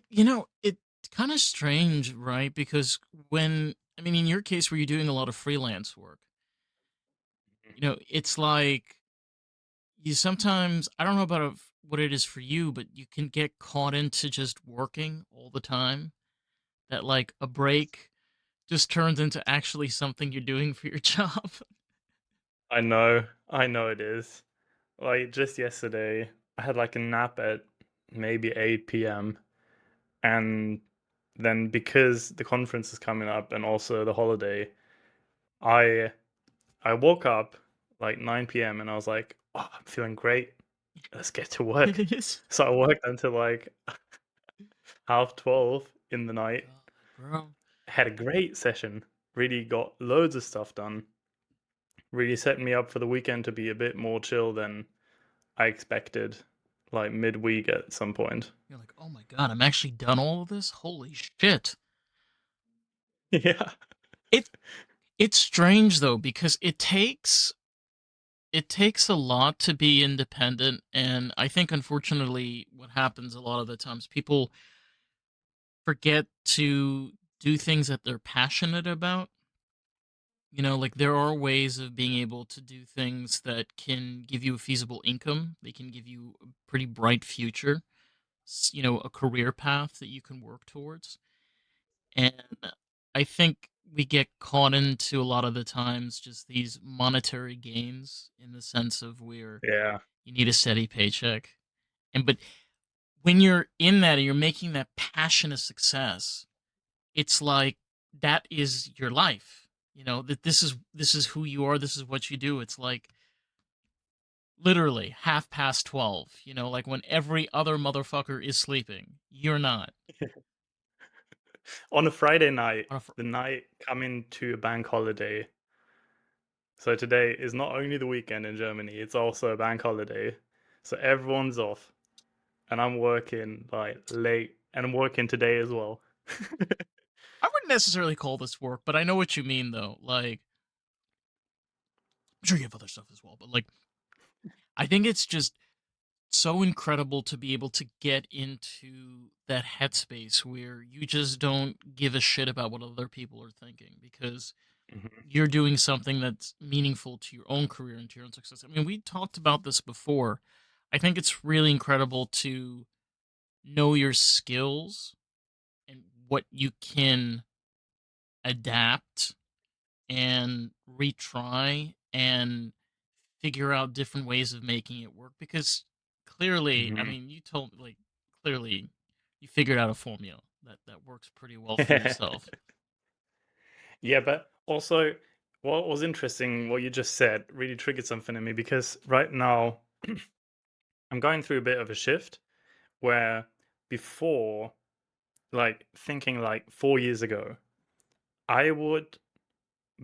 It's kind of strange, right? Because in your case, where you're doing a lot of freelance work, it's like you sometimes, I don't know about what it is for you, but you can get caught into just working all the time. That like a break just turns into actually something you're doing for your job. I know it is. Like just yesterday, I had like a nap at maybe 8 p.m. and then because the conference is coming up and also the holiday, I I woke up like 9 p.m. and I was like, "Oh, I'm feeling great. Let's get to work." Yes. So I worked until like half 12 in the Oh my night. god, bro. Had a great session. Really got loads of stuff done. Really set me up for the weekend to be a bit more chill than I expected, like midweek at some point. You're like, oh my god, I'm actually done all of this. Holy shit! Yeah. It it's strange though because it takes a lot to be independent, and I think unfortunately what happens a lot of the times people forget to do things that they're passionate about. Like there are ways of being able to do things that can give you a feasible income. They can give you a pretty bright future, a career path that you can work towards. And I think we get caught into a lot of the times just these monetary gains in the sense of where Yeah. you need a steady paycheck. But when you're in that and you're making that passion a success, it's like that is your life. That this is who you are, this is what you do. It's like literally 12:30, like when every other motherfucker is sleeping. You're not. On a Friday night, On a fr- the night coming to a bank holiday. So today is not only the weekend in Germany, it's also a bank holiday. So everyone's off. And I'm working like late and I'm working today as well. I wouldn't necessarily call this work, but I know what you mean though. Like I'm sure you have other stuff as well, but like I think it's just so incredible to be able to get into that headspace where you just don't give a shit about what other people are thinking because Mhm. you're doing something that's meaningful to your own career and to your own success. I mean, we talked about this before. I think it's really incredible to know your skills and what you can adapt and retry and figure out different ways of making it work because clearly, I Mhm. mean, you told like clearly you figured out a formula that works pretty well for yourself. Yeah, but also what was interesting, what you just said really triggered something in me because right now I'm going through a bit of a shift where before, like thinking like 4 years ago, I would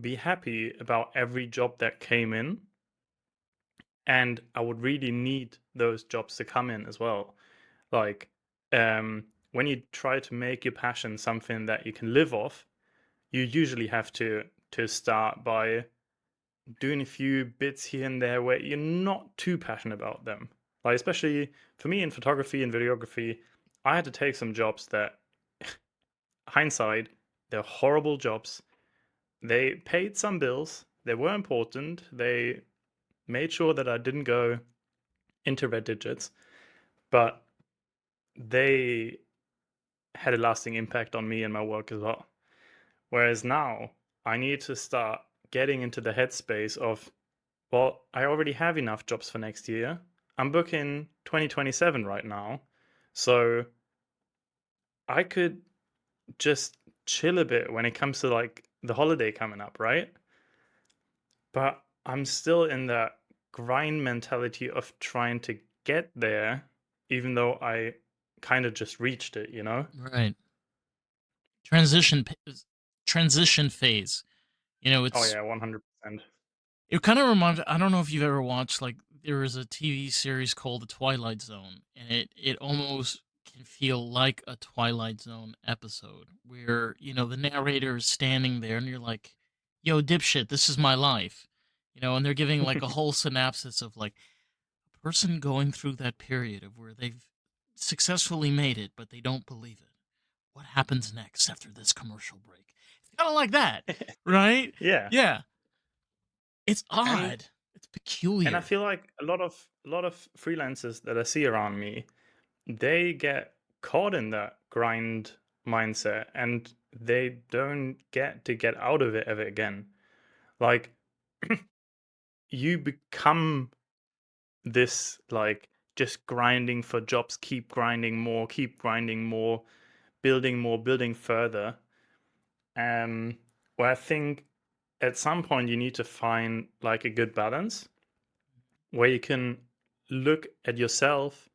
be happy about every job that came in, and I would really need those jobs to come in as well. Like, when you try to make your passion something that you can live off, you usually have to start by doing a few bits here and there where you're not too passionate about them. Like especially for me in photography and videography, I had to take some jobs that hindsight, they're horrible jobs. They paid some bills, they were important, they made sure that I didn't go into red digits, but they had a lasting impact on me and my work as well. Whereas now I need to start getting into the headspace of, well, I already have enough jobs for next year. I'm booking 2027 right now. So I could just chill a bit when it comes to like the holiday coming up, right? But I'm still in that grind mentality of trying to get there, even though I kind of just reached it, you know? Right. Transition transition phase. Oh, It's yeah, 100%. it kind of reminds, I don't know if you've ever watched, like there is a TV series called The Twilight Zone, and it almost can feel like a Twilight Zone episode where, the narrator is standing there and you're like, "Yo, dipshit, this is my life." And they're giving like a whole synopsis of like a person going through that period of where they've successfully made it, but they don't believe it. What happens next after this commercial break? It's kind of like that, right? Yeah. Yeah. It's And odd. It's and I peculiar. feel like a lot of freelancers that I see around me, they get caught in that grind mindset and they don't get to get out of it ever again. Like you become this like just grinding for jobs, keep grinding more, building further. Um, where I think at some point you need to find like a good balance where you can look at yourself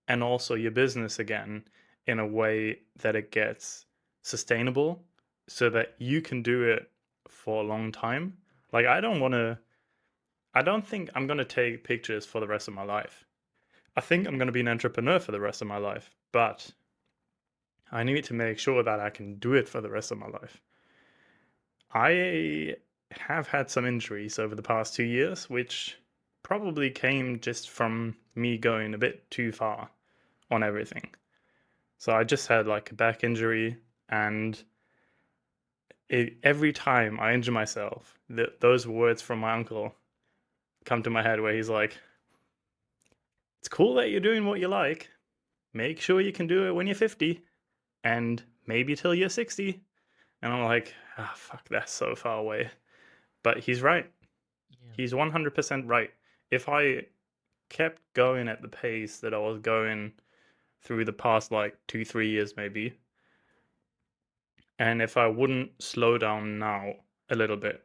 and also your business again in a way that it gets sustainable so that you can do it for a long time. Like I don't think I'm going to take pictures for the rest of my life. I think I'm going to be an entrepreneur for the rest of my life, but I need to make sure that I can do it for the rest of my life. I have had some injuries over the past 2 years, which probably came just from me going a bit too far on everything. So I just had like a back injury, and every time I injure myself, those words from my uncle come to my head where he's like, "It's cool that you're doing what you like. Make sure you can do it when you're 50 and maybe till you're 60." And I'm like, ah, fuck, that's so far away. But he's right. Yeah. He's 100% right. If I kept going at the pace that I was going through the past like 2, 3 years, maybe, and if I wouldn't slow down now a little bit,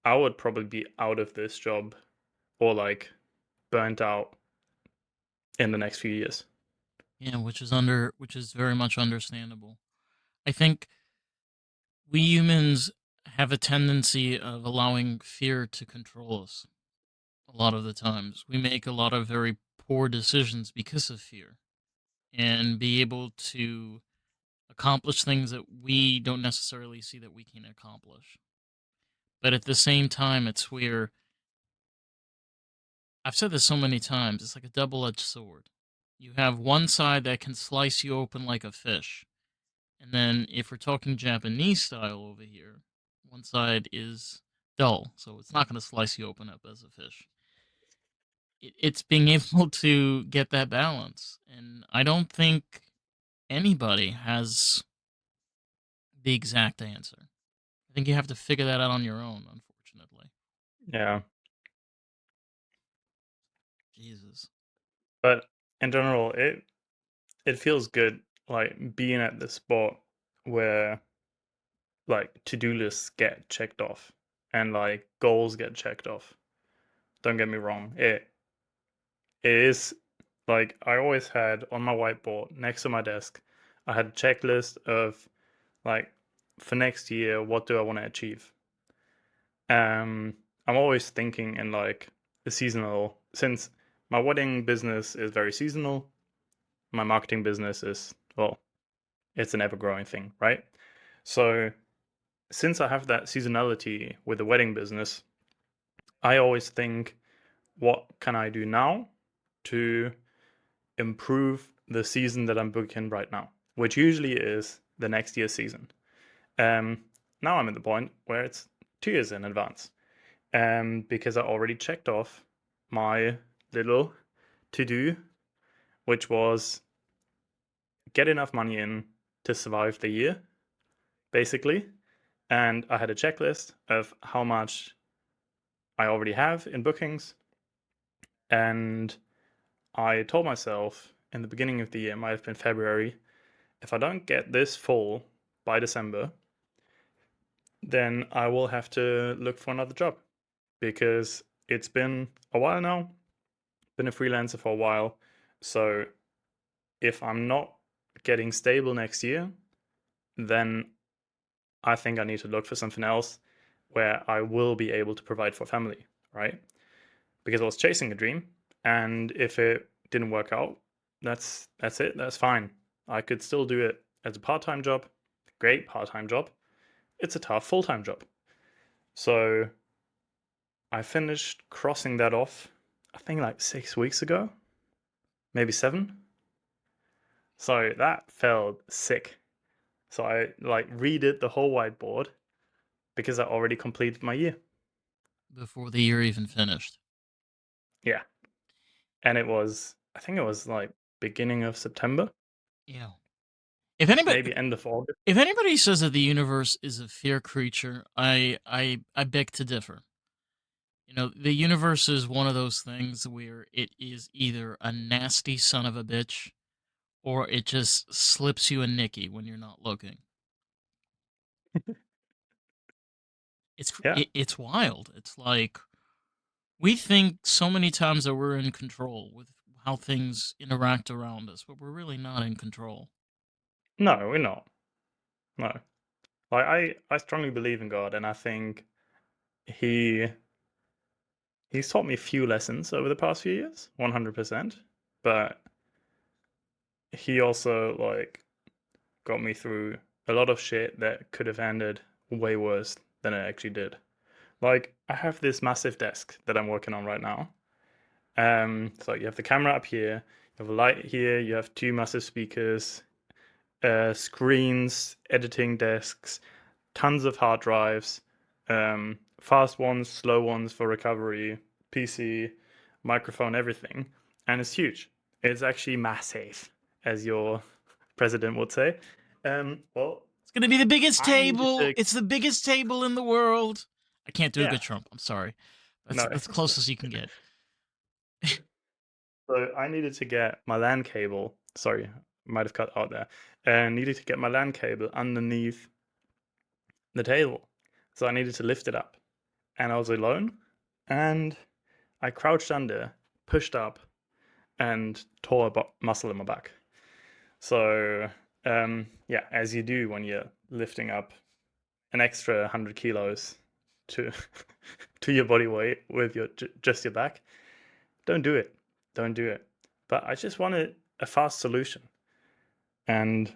I would probably be out of this job or like burnt out in the next few years. Yeah, which is very much understandable. I think we humans have a tendency of allowing fear to control us a lot of the times. We make a lot of very poor decisions because of fear and be able to accomplish things that we don't necessarily see that we can accomplish. But at the same time, it's where I've said this so many times, it's like a double edged sword. You have one side that can slice you open like a fish. And then if we're talking Japanese style over here, one side is dull, so it's not going to slice you open up as a fish. It's being able to get that balance. And I don't think anybody has the exact answer. I think you have to figure that out on your own, unfortunately. Yeah. Jesus. But in general, it feels good like being at the spot where like to-do lists get checked off and like goals get checked off. Don't get me wrong. It is like I always had on my whiteboard next to my desk, I had a checklist of like for next year, what do I want to achieve? I'm always thinking in like the seasonal, since my wedding business is very seasonal, my marketing business is, well, it's an ever growing thing, right? So since I have that seasonality with the wedding business, I always think, what can I do now to improve the season that I'm booking right now, which usually is the next year's season. Um, Now I'm at the point where it's 2 years in advance, because I already checked off my little to do, which was get enough money in to survive the year, basically. And I had a checklist of how much I already have in bookings. And I told myself in the beginning of the year, it might have been February, if I don't get this full by December, then I will have to look for another job because it's been a while now, been a freelancer for a while. So if I'm not getting stable next year, then I think I need to look for something else where I will be able to provide for family, right? Because I was chasing a dream, and if it didn't work out, that's it. That's fine. I could still do it as a part-time job. Great part-time job. It's a tough full-time job. So I finished crossing that off, I think like 6 weeks ago, maybe seven. So that felt sick. So I like redid the whole whiteboard because I already completed my year. before the year even finished. Yeah. And it was, I think it was like beginning of September, Yeah. If anybody maybe end of August. if anybody says that the universe is a fear creature, I beg to differ. You know, the universe is one of those things where it is either a nasty son of a bitch or it just slips you a nicky when you're not looking. Yeah. It's wild. It's like we think so many times that we're in control with how things interact around us, but we're really not in control. No, we're not. No. Like I strongly believe in God, and I think he he's taught me a few lessons over the past few years, 100%. But he also like got me through a lot of shit that could have ended way worse than it actually did. Like I have this massive desk that I'm working on right now. So you have the camera up here, you have a light here, you have two massive speakers, screens, editing desks, tons of hard drives, fast ones, slow ones for recovery, PC, microphone, everything. And it's huge. It's actually massive, as your president would say. Well, It's going to be the biggest I needed table. to, It's the biggest table in the world. I can't do a yeah, good Trump. I'm sorry. no. That's close as you can get. So I needed to get my LAN cable. Sorry, might have cut out there. And needed to get my LAN cable underneath the table. So I needed to lift it up. And I was alone. And I crouched under, pushed up, and tore a muscle in my back. So, yeah, as you do when you're lifting up an extra 100 kilos to to your body weight with your just your back, don't do it. Don't do it. But I just wanted a fast solution, and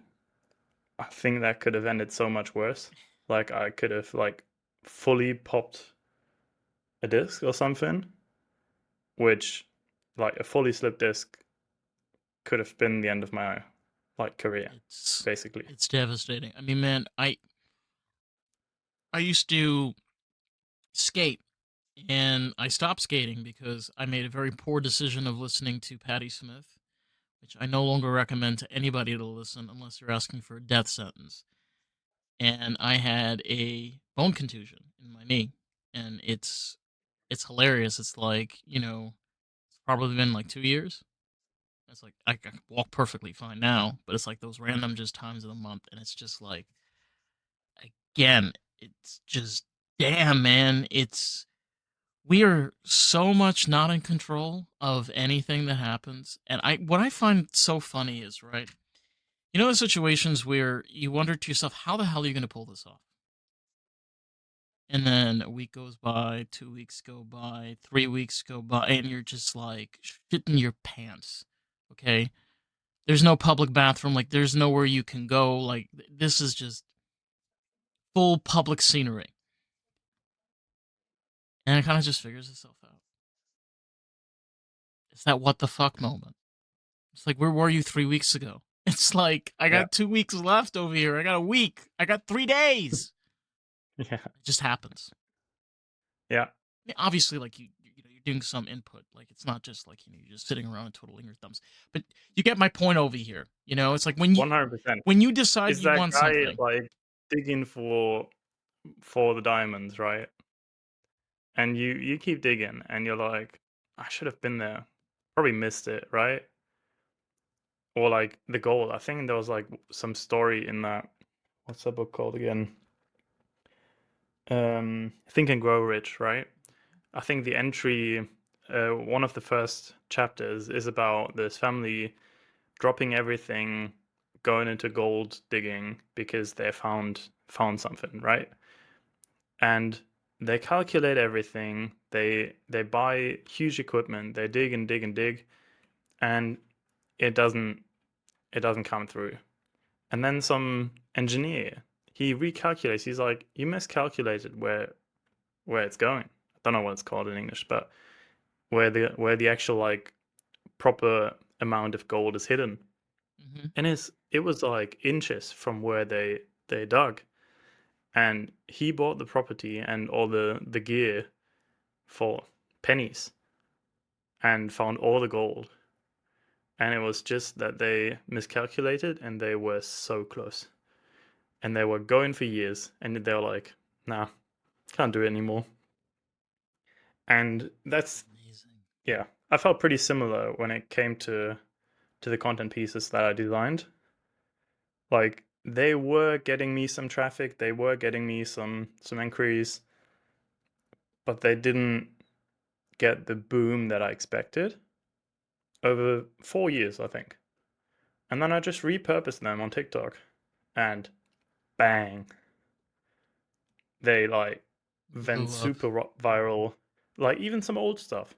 I think that could have ended so much worse. Like I could have like fully popped a disc or something, which like a fully slipped disc could have been the end of my like career, It's basically. it's devastating. I mean, man, I used to skate and I stopped skating because I made a very poor decision of listening to Patti Smith, which I no longer recommend to anybody to listen unless you're asking for a death sentence. And I had a bone contusion in my knee, and it's hilarious. It's like, it's probably been like 2 years. It's like I can walk perfectly fine now, but it's like those random just times of the month, and it's just like again, it's just damn man, it's we are so much not in control of anything that happens. And I what I find so funny is right. You know the situations where you wonder to yourself, how the hell are you gonna pull this off? And then a week goes by, 2 weeks go by, 3 weeks go by, and you're just like shitting your pants. Okay. There's no public bathroom, like there's nowhere you can go. Like this is just full public scenery. And it kind of just figures itself out. It's that what the fuck moment. It's like, where were you 3 weeks ago? It's like, I Yeah, got 2 weeks left over here. I got a week. I got 3 days. yeah, It just happens. yeah. I mean, obviously, like you're doing some input. Like it's not just like you're just sitting around and twiddling your thumbs. But you get my point over here. It's like 100%. when you decide It's you that want guy something. like digging for the diamonds, right? And you keep digging, and you're like, I should have been there. Probably missed it, right? Or like the goal. I think there was like some story in that. What's that book called again? Think and Grow Rich, right? I think the entry, one of the first chapters is about this family dropping everything, going into gold digging because they found something, right? And they calculate everything. They buy huge equipment. They dig and dig and dig, and it doesn't it doesn't come through. And then some engineer, he recalculates. He's like, you miscalculated where it's going. I don't know what it's called in English, but where the actual like proper amount of gold is hidden. Mhm. and it was like inches from where they dug, and he bought the property and all the gear for pennies and found all the gold. And it was just that they miscalculated and they were so close. And they were going for years and they were like, nah, can't do it anymore. And that's, Amazing. yeah, I felt pretty similar when it came to the content pieces that I designed. Like they were getting me some traffic, they were getting me some inquiries, but they didn't get the boom that I expected over 4 years, I think. And then I just repurposed them on TikTok and bang, they like went Blew up. super viral. Like even some old stuff,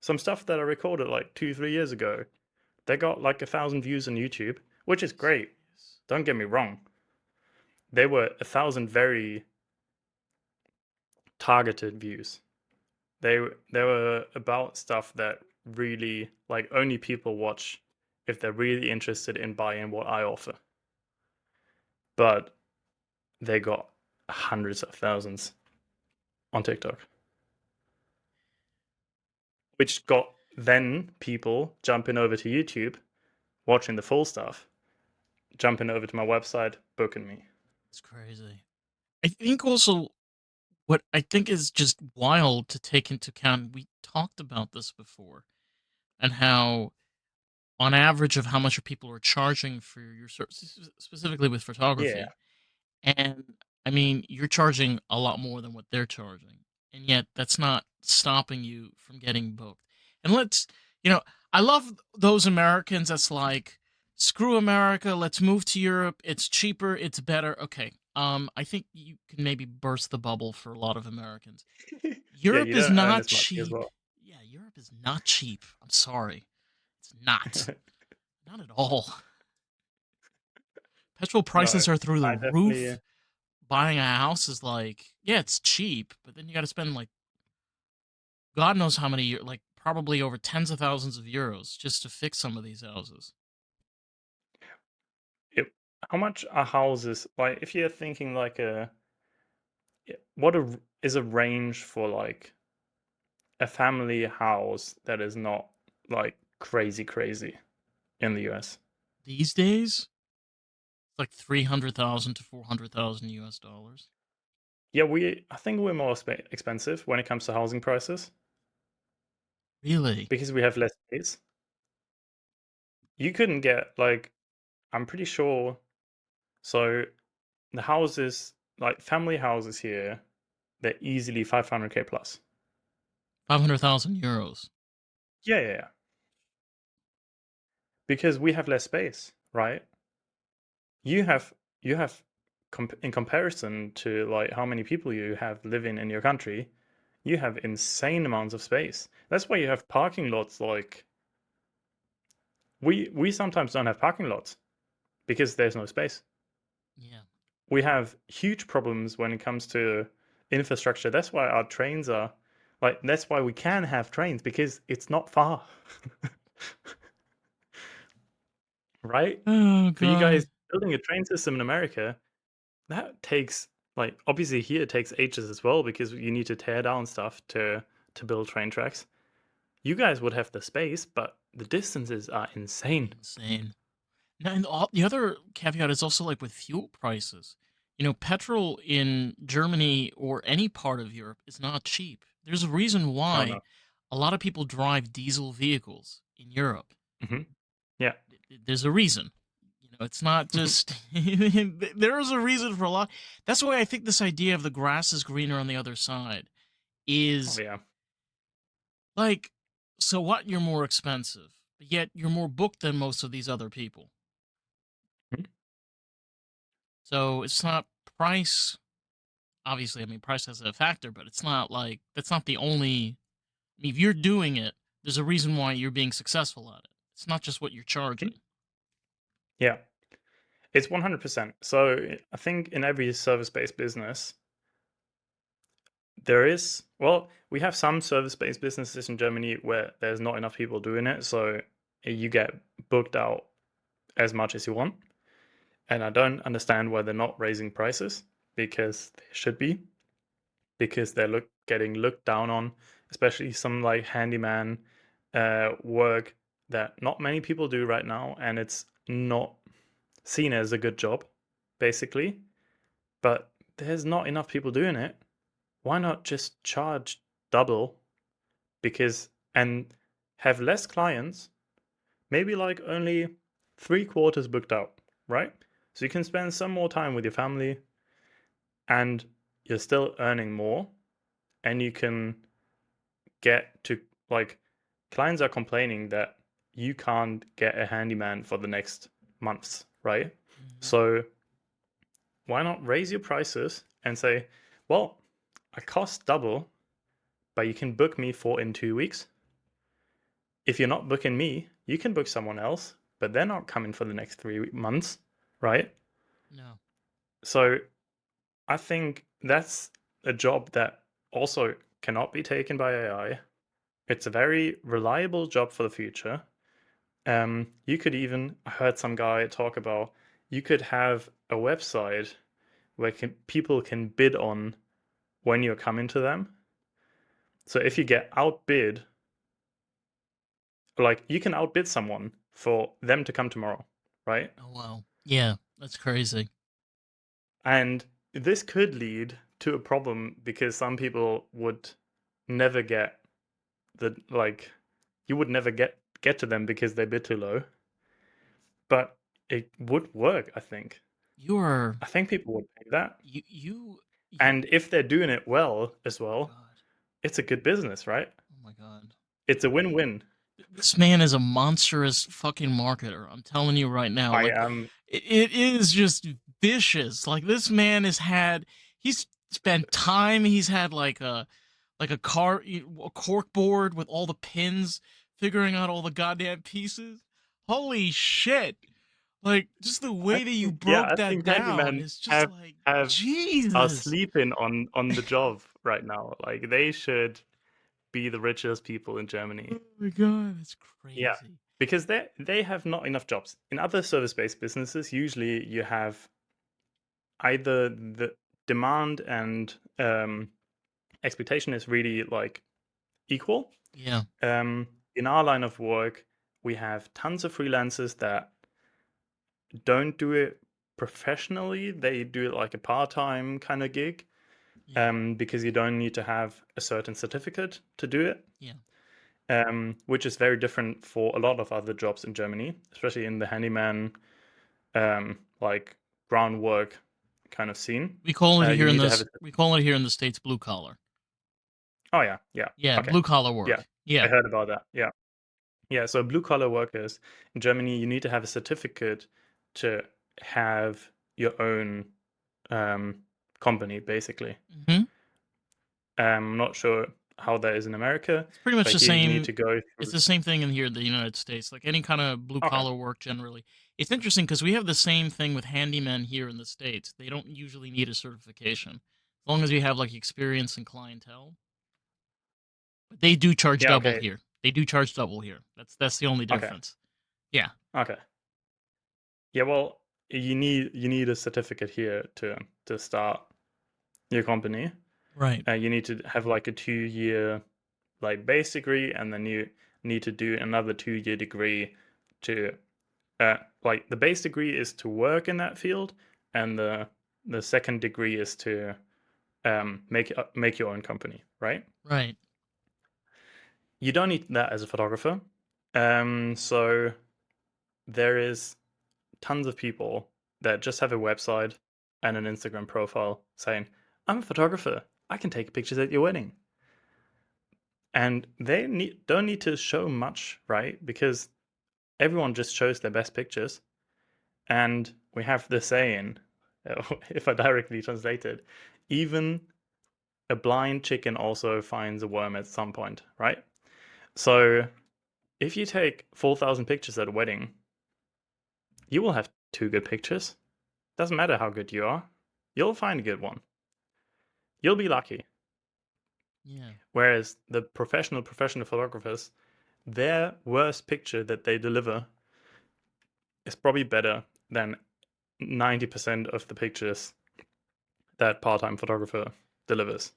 some stuff that I recorded like 2, 3 years ago, they got like 1,000 views on YouTube, which is great. Serious. Don't get me wrong. They were 1,000 very targeted views. They were about stuff that really like only people watch if they're really interested in buying what I offer. But they got hundreds of thousands on TikTok, which got then people jumping over to YouTube, watching the full stuff, jumping over to my website, booking me. It's crazy. I think also what I think is just wild to take into account, we talked about this before, and how on average of how much people are charging for your services, specifically with Yeah, photography. And I mean, you're charging a lot more than what they're charging. And yet that's not stopping you from getting booked. And you know, I love those Americans that's like, screw America, let's move to Europe. It's cheaper, it's better. Okay. I think you can maybe burst the bubble for a lot of Americans. yeah. Europe You is don't earn not as much as cheap. well. Yeah, Europe is not cheap. I'm sorry. It's not. Not at all. Petrol No, prices are through the I definitely. roof. Buying a house is like, yeah, it's cheap, but then you got to spend like God knows how many like probably over tens of thousands of euros just to fix some of these houses. It, how much are houses like? If you're thinking like what is a range for like a family house that is not like crazy crazy in the US? These days, it's like 300,000 to 400,000 US dollars. Yeah, I think we're more expensive when it comes to housing prices Really? because we have less space. You couldn't get like I'm pretty sure. So the houses, like family houses here, they're easily 500K plus. 500,000 euros. Yeah, yeah, yeah. Because we have less space, right? You have you have in comparison to like how many people you have living in your country, you have insane amounts of space. That's why you have parking lots like we sometimes don't have parking lots because there's no space. Yeah. We have huge problems when it comes to infrastructure. That's why our trains are like that's why we can have trains because it's not far. Right? Oh For you guys God. building a train system in America, that takes like obviously here it takes ages as well because you need to tear down stuff to build train tracks. You guys would have the space, but the distances are insane. Insane. Now, and the other caveat is also like with fuel prices. Petrol in Germany or any part of Europe is not cheap. There's a reason Oh no. why a lot of people drive diesel vehicles in Europe. Hmm. Yeah. There's a reason. It's not just there is a reason for a lot. That's why I think this idea of the grass is greener on the other side Oh is yeah. like, so what? You're more expensive, but yet you're more booked than most of these other people. Mhm. So it's not price. Obviously, I mean, price has a factor, but it's not like that's not the only. I mean, if you're doing it, there's a reason why you're being successful at it. It's not just what you're Mhm. charging. Yeah. It's 100%. So I think in every service-based business, there is, well, we have some service-based businesses in Germany where there's not enough people doing it, so you get booked out as much as you want. And I don't understand why they're not raising prices because they should be, because they're getting looked down on, especially some like handyman work that not many people do right now, and it's not seen as a good job, basically. But there's not enough people doing it. Why not just charge double? Because and have less clients, maybe like only three quarters booked out, right? So you can spend some more time with your family and you're still earning more, and you can get to like clients are complaining that you can't get a handyman for the next months, right? Hmm. So why not raise your prices and say, well, I cost double, but you can book me for in 2 weeks. If you're not booking me, you can book someone else, but they're not coming for the next 3 months, right? No. So I think that's a job that also cannot be taken by AI. It's a very reliable job for the future. You could even, I heard some guy talk about, you could have a website where people can bid on when you're coming to them. So if you get outbid, like you can outbid someone for them to come tomorrow, right? Oh wow. Yeah, that's crazy. And this could lead to a problem because some people would never get the like you would never get to them because they bid too low. But it would work, I think. You are I think people would pay that. you. And if they're doing it well as Oh my well, god. it's a good business, right? Oh my god. It's a win-win. This man is a monstrous fucking marketer. I'm telling you right now. I Like, am it is just vicious. Like this man he's spent time. He's had like a cork board with all the pins, figuring out all the goddamn pieces. Holy shit! Like just the I way that you think yeah, broke I that think down handyman is just have like have are Jesus. sleeping on the job right now. Like they should be the richest people in Germany. Oh my god, that's Yeah, crazy. because they have not enough jobs. In other service-based businesses, usually you have either the demand and expectation is really like equal. Yeah, Um, in our line of work, we have tons of freelancers that don't do it professionally. They do it like a part-time kind of gig, yeah, because you don't need to have a certain certificate to do it, yeah. which is very different for a lot of other jobs in Germany, especially in the handyman, like groundwork kind of scene. You need to have a. We call it here in the States blue collar. Oh yeah, yeah, Yeah, okay, blue collar yeah, work. I Yeah, heard about that. Yeah, yeah. So blue collar workers in Germany, you need to have a certificate to have your own um, company, basically. hmm. I'm not sure how that is in America, It's pretty much but the here you need same. to go It's through. the same thing in here in the United States. Like any kind of blue Okay. collar work, generally, it's interesting because we have the same thing with handymen here in the States. They don't usually need a certification as long as you have like experience and clientele. But they do charge Yeah. double Okay. here. They do charge double here. That's the only Okay. difference. Yeah. Okay. Yeah. Well, you need a certificate here to start your company. Right. You need to have like a 2 year like base degree, and then you need to do another 2 year degree to like the base degree is to work in that field, and the second degree is to make your own company, right? Right. You don't need that as a photographer. So there is tons of people that just have a website and an Instagram profile saying, "I'm a photographer. I can take pictures at your wedding." And they don't need to show much, right? Because everyone just shows their best pictures. And we have the saying, if I directly translate it, even a blind chicken also finds a worm at some point, right? So if you take 4,000 pictures at a wedding, you will have two good pictures. Doesn't matter how good you are, you'll find a good one. You'll be lucky. Yeah. Whereas the professional photographers, their worst picture that they deliver is probably better than 90% of the pictures that part-time photographer delivers,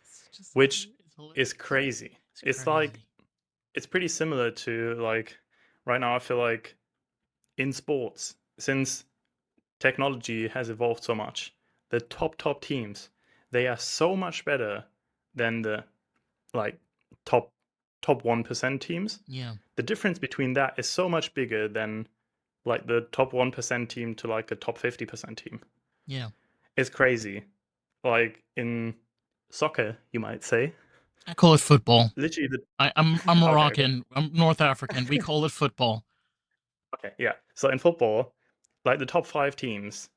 It's just which it's hilarious. is crazy. It's It's like crazy. it's pretty similar to like right now I feel like in sports, since technology has evolved so much, the top teams, they are so much better than the like top top 1% teams. Yeah, The difference between that is so much bigger than like the top 1% team to like a top 50% team. yeah. It's crazy. Like in soccer, you might say. I call it football. Literally the I'm okay, okay. Moroccan. I'm North African. We call it football. Okay, yeah. So in football, like the top 5 teams,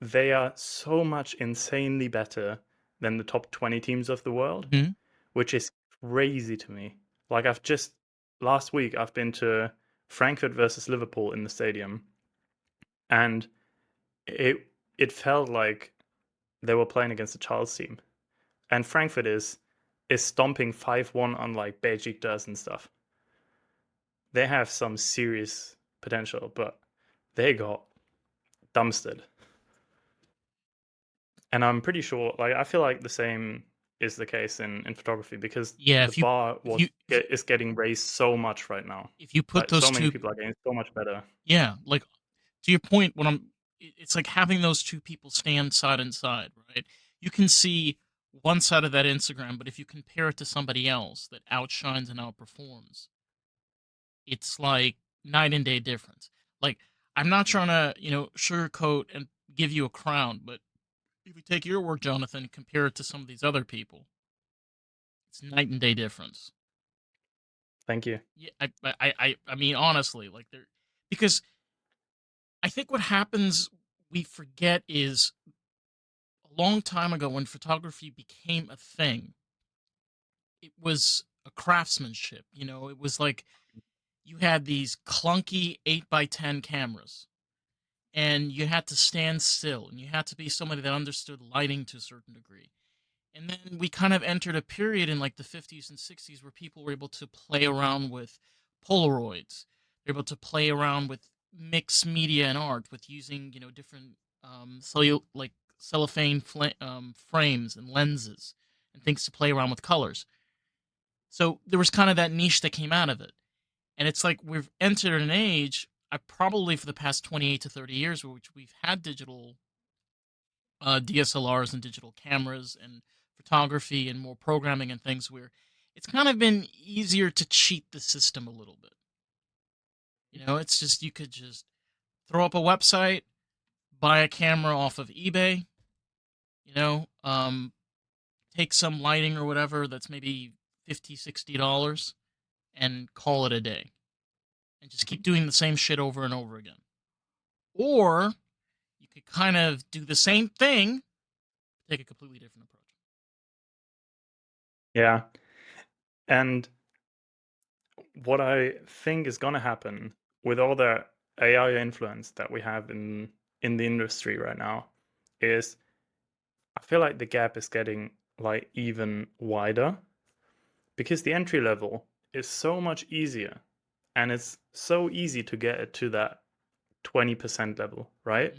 they are so much insanely better than the top 20 teams of the world, Hmm. which is crazy to me. Like I've just last week I've been to Frankfurt versus Liverpool in the stadium, and it it felt like they were playing against a child's team. And Frankfurt is stomping 5-1 on like Besiktas and stuff. They have some serious potential, but they got dumpstered. And I'm pretty sure, like, I feel like the same is the case in photography because Yeah, the bar if you if, is getting raised so much right now. if you put Like, those so many two, people are getting so much better. yeah, like to your point, when it's like having those two people stand side and side, right? You can see one side of that Instagram, but if you compare it to somebody else that outshines and outperforms, it's like night and day difference. Like I'm not trying to, sugarcoat and give you a crown, but if we take your work, Jonathan, and compare it to some of these other people, it's night and day difference. Thank you. Yeah, I mean, honestly, like there, because I think what happens we forget is a long time ago when photography became a thing, it was a craftsmanship. It was like you had these clunky 8x10 cameras and you had to stand still and you had to be somebody that understood lighting to a certain degree. And then we kind of entered a period in like the 50s and 60s where people were able to play around with Polaroids. They're able to play around with mixed media and art with using, different like cellophane frames and lenses and things to play around with colors. So there was kind of that niche that came out of it. And it's like we've entered an age, I probably for the past 28 to 30 years, which we've had digital DSLRs and digital cameras and photography and more programming and things where it's kind of been easier to cheat the system a little bit. It's just you could just throw up a website, buy a camera off of eBay, you know, um, take some lighting or whatever that's maybe 50, $60 and call it a day and just keep doing the same shit over and over again. Or you could kind of do the same thing, take a completely different approach. Yeah. And what I think is going to happen with all the AI influence that we have in the industry right now is I feel like the gap is getting like even wider because the entry level is so much easier and it's so easy to get it to that 20% level, right?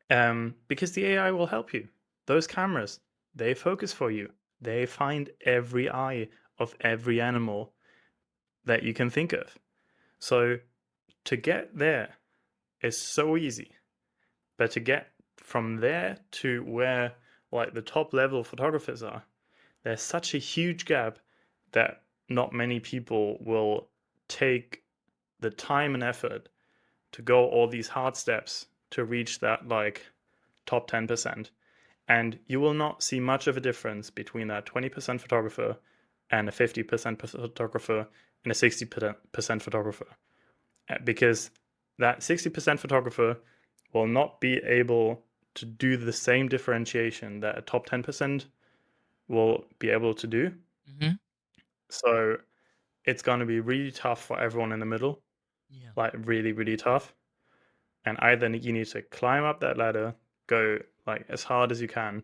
Hmm. Because the AI will help you. Those cameras, they focus for you. They find every eye of every animal that you can think of. So to get there is so easy. But to get from there to where like the top level photographers are, there's such a huge gap that not many people will take the time and effort to go all these hard steps to reach that like top 10%. And you will not see much of a difference between that 20% photographer and a 50% photographer and a 60% photographer. Because that 60% photographer will not be able to do the same differentiation that a top 10% will be able to do. Hmm. So it's going to be really tough for everyone in the middle, Yeah. like really, really tough. And either you need to climb up that ladder, go like as hard as you can,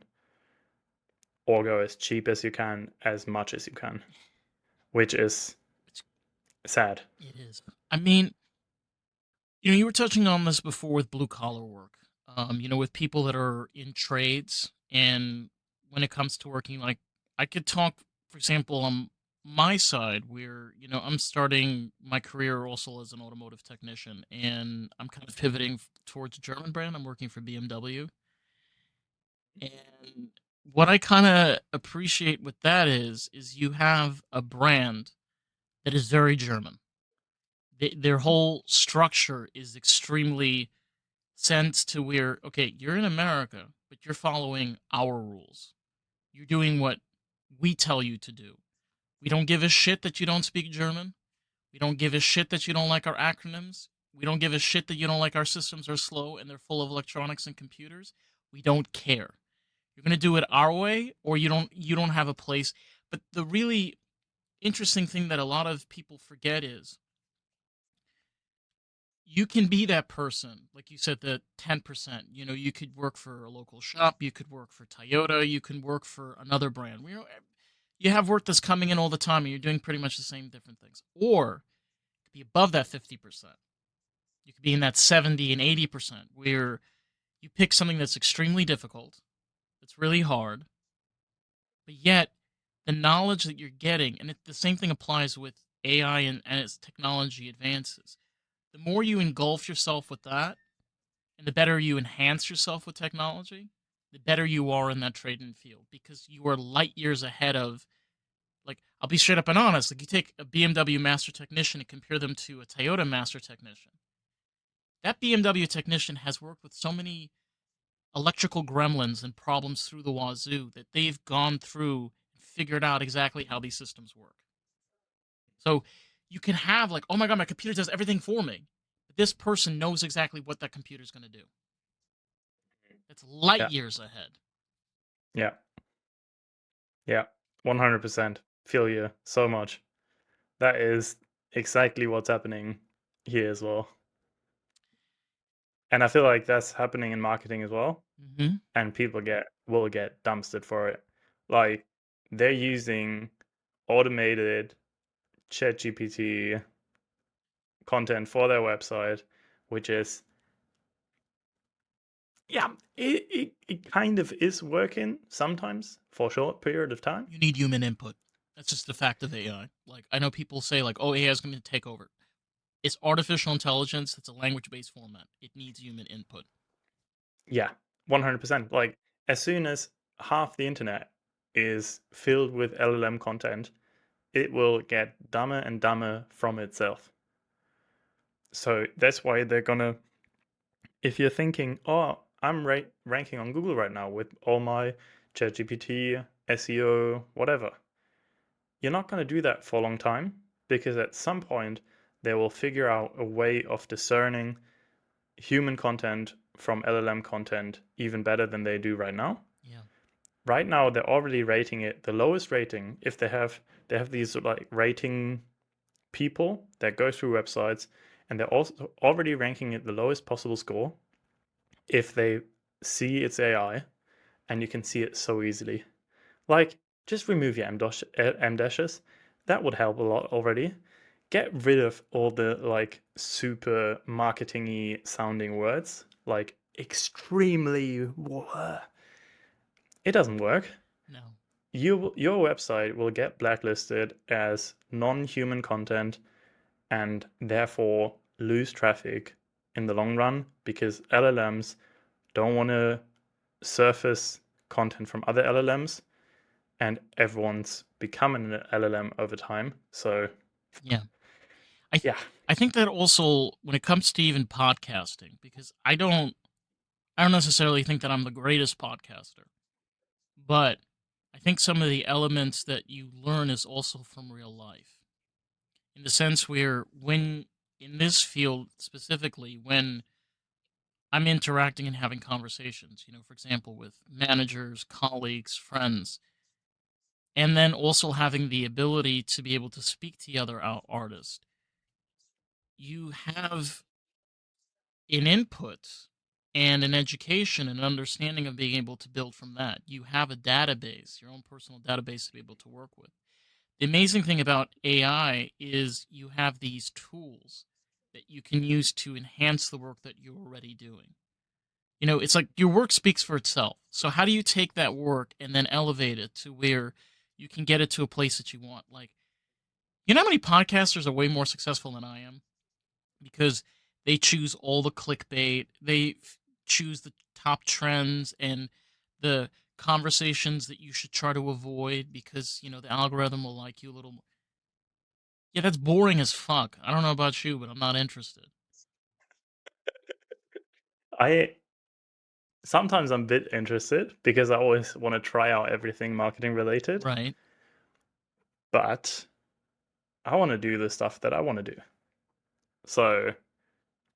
or go as cheap as you can, as much as you can, which is It's sad. It is. I mean, You were touching on this before with blue collar work. With people that are in trades, and when it comes to working, like I could talk, for example, on my side, where I'm starting my career also as an automotive technician, and I'm kind of pivoting towards a German brand. I'm working for BMW, and what I kind of appreciate with that is you have a brand that is very German. Their whole structure is extremely sense to where, okay, you're in America, but you're following our rules. You're doing what we tell you to do. We don't give a shit that you don't speak German. We don't give a shit that you don't like our acronyms. We don't give a shit that you don't like our systems are slow and they're full of electronics and computers. We don't care. You're going to do it our way, or you don't have a place. But the really interesting thing that a lot of people forget is you can be that person, like you said, the 10%. You could work for a local shop, you could work for Toyota, you can work for another brand. You have work that's coming in all the time and you're doing pretty much the same different things. Or you could be above that 50%. You could be in that 70 and 80% where you pick something that's extremely difficult, that's really hard, but yet the knowledge that you're getting, and the same thing applies with AI and its technology advances. The more you engulf yourself with that, and the better you enhance yourself with technology, the better you are in that trading field because you are light years ahead of. Like, I'll be straight up and honest. Like, you take a BMW master technician and compare them to a Toyota master technician. That BMW technician has worked with so many electrical gremlins and problems through the wazoo that they've gone through and figured out exactly how these systems work. So you can have, like, oh my god, my computer does everything for me. But this person knows exactly what that computer's going to do. That's light Yeah, years ahead. yeah, yeah. 100% feel you so much. That is exactly what's happening here as well. And I feel like that's happening in marketing as well. Hmm. And people will get dumpstered for it. Like they're using automated ChatGPT content for their website, which is yeah, it kind of is working sometimes for a short period of time. You need human input. That's just the fact of AI. Like, I know people say like, "Oh, AI is going to take over." It's artificial intelligence. It's a language-based format. It needs human input. Yeah, 100%. Like as soon as half the internet is filled with LLM content, it will get dumber and dumber from itself. So that's why they're gonna, if you're thinking, oh, I'm ranking on Google right now with all my ChatGPT, SEO, whatever, you're not going to do that for a long time because at some point they will figure out a way of discerning human content from LLM content even better than they do right now. Yeah. Right now, they're already rating it the lowest rating. If they have these like rating people that go through websites, and they're also already ranking it the lowest possible score if they see it's AI, and you can see it so easily. Like, just remove your M dashes. That would help a lot already. Get rid of all the like super marketingy sounding words, like extremely. It doesn't work. No. Your website will get blacklisted as non-human content and therefore lose traffic in the long run because LLMs don't want to surface content from other LLMs, and everyone's becoming an LLM over time. So, Yeah. I th- yeah, I think that also when it comes to even podcasting, because I don't necessarily think that I'm the greatest podcaster, but I think some of the elements that you learn is also from real life. In the sense where when in this field specifically, when I'm interacting and having conversations, for example, with managers, colleagues, friends, and then also having the ability to be able to speak to the other artists, you have an input and an education and understanding of being able to build from that. You have a database, your own personal database to be able to work with. The amazing thing about AI is you have these tools that you can use to enhance the work that you're already doing. It's like your work speaks for itself. So how do you take that work and then elevate it to where you can get it to a place that you want? Like, how many podcasters are way more successful than I am because they choose all the clickbait, choose the top trends and the conversations that you should try to avoid because, the algorithm will like you a little more. Yeah, that's boring as fuck. I don't know about you, but I'm not interested. I sometimes I'm a bit interested because I always want to try out everything marketing related, Right. but I want to do the stuff that I want to do. So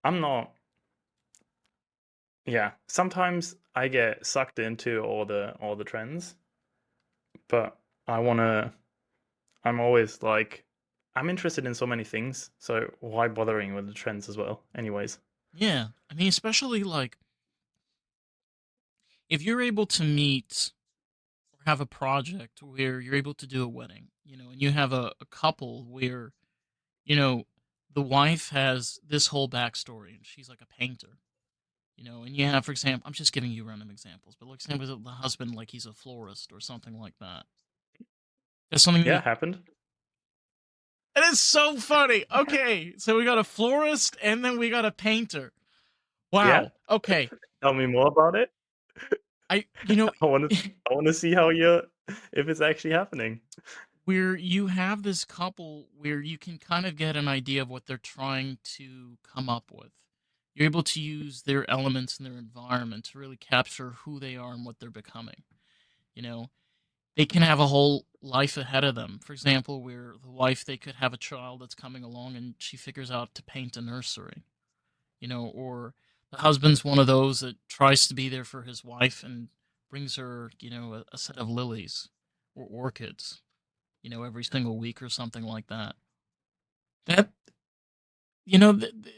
I'm not, yeah, sometimes I get sucked into all the trends, but I want to I'm always like I'm interested in so many things, so why bothering with the trends as well anyways? Yeah. I mean, especially like if you're able to meet or have a project where you're able to do a wedding, and you have a couple where, you know, the wife has this whole backstory and she's like a painter, and you have, for example, I'm just giving you random examples, but like, example, the husband, like he's a florist or something like that. That's something Yeah, that, happened. it is so funny. Okay. So we got a florist and then we got a painter. Yeah? Wow. Okay. Tell me more about it. I, I want to I want to see how you're if it's actually happening. where you have this couple where you can kind of get an idea of what they're trying to come up with. You're able to use their elements and their environment to really capture who they are and what they're becoming. You know, they can have a whole life ahead of them. For example, where the wife, they could have a child that's coming along and she figures out to paint a nursery, or the husband's one of those that tries to be there for his wife and brings her, a set of lilies or orchids, every single week or something like that. That,